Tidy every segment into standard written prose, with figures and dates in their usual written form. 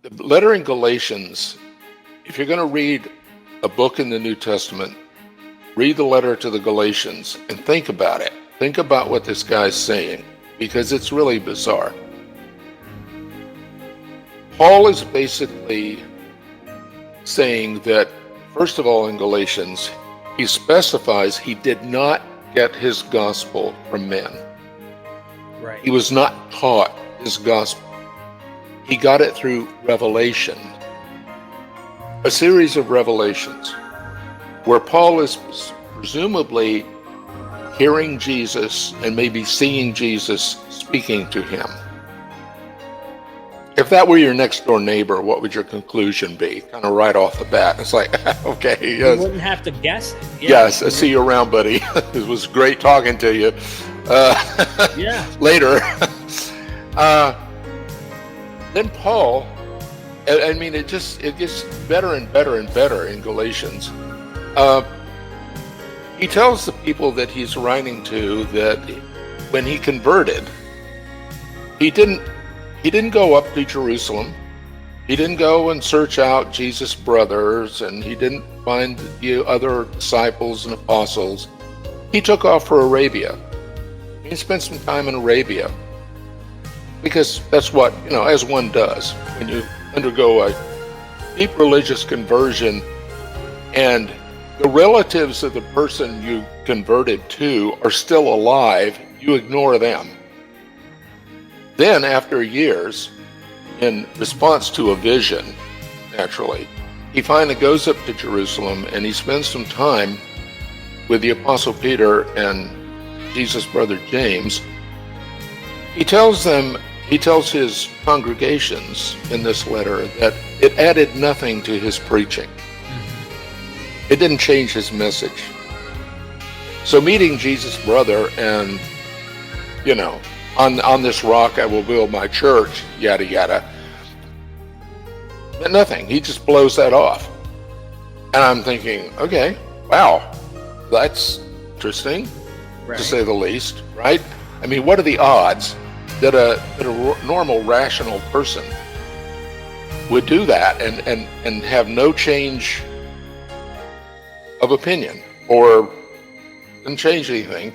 the letter in Galatians, if you're going to read a book in the New Testament, read the letter to the Galatians and think about it. Think about what this guy's saying, because it's really bizarre. Paul is basically saying that, first of all, in Galatians, he specifies he did not get his gospel from men. Right. He was not taught his gospel. He got it through revelation. A series of revelations where Paul is presumably hearing Jesus and maybe seeing Jesus speaking to him. If that were your next door neighbor, what would your conclusion be? Kind of right off the bat. It's like, okay, yes. You wouldn't have to guess it. Yeah. Yes, I see you around, buddy. It was great talking to you. Yeah. Later. Then Paul, I mean, it gets better and better and better in Galatians. He tells the people that he's writing to that when he converted, he didn't go up to Jerusalem. He didn't go and search out Jesus' brothers, and he didn't find the other disciples and apostles. He took off for Arabia. He spent some time in Arabia, because that's what, as one does when you undergo a deep religious conversion, and the relatives of the person you converted to are still alive, you ignore them. Then, after years, in response to a vision, naturally, he finally goes up to Jerusalem and he spends some time with the Apostle Peter and Jesus' brother James. He tells his congregations in this letter that it added nothing to his preaching. It didn't change his message. So meeting Jesus' brother and, on this rock I will build my church, yada, yada. But nothing. He just blows that off. And I'm thinking, okay, wow, that's interesting, right, to say the least, right? I mean, what are the odds that a normal, rational person would do that and have no change of opinion or didn't change anything?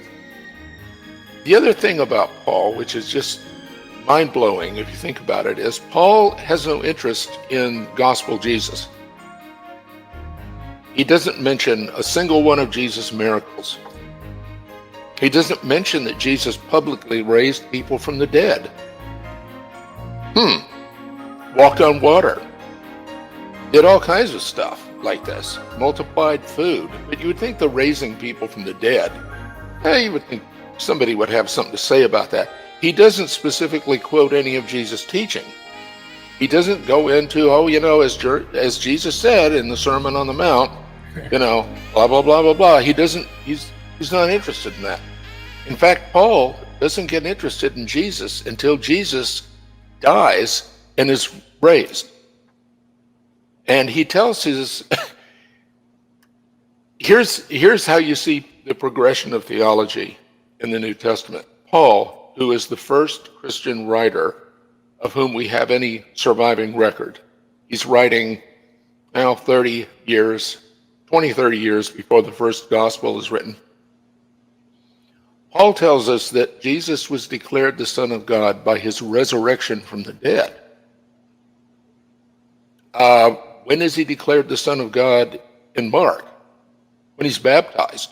The other thing about Paul, which is just mind-blowing if you think about it, is Paul has no interest in gospel Jesus. He doesn't mention a single one of Jesus' miracles. He doesn't mention that Jesus publicly raised people from the dead. Walked on water. Did all kinds of stuff like this. Multiplied food. But you would think the raising people from the dead, you would think somebody would have something to say about that. He doesn't specifically quote any of Jesus' teaching. He doesn't go into, as Jesus said in the Sermon on the Mount, blah, blah, blah, blah, blah. He's not interested in that. In fact, Paul doesn't get interested in Jesus until Jesus dies and is raised. And he tells here's how you see the progression of theology in the New Testament. Paul, who is the first Christian writer of whom we have any surviving record, he's writing now 30 years before the first gospel is written. Paul tells us that Jesus was declared the Son of God by his resurrection from the dead. When is he declared the Son of God in Mark? When he's baptized.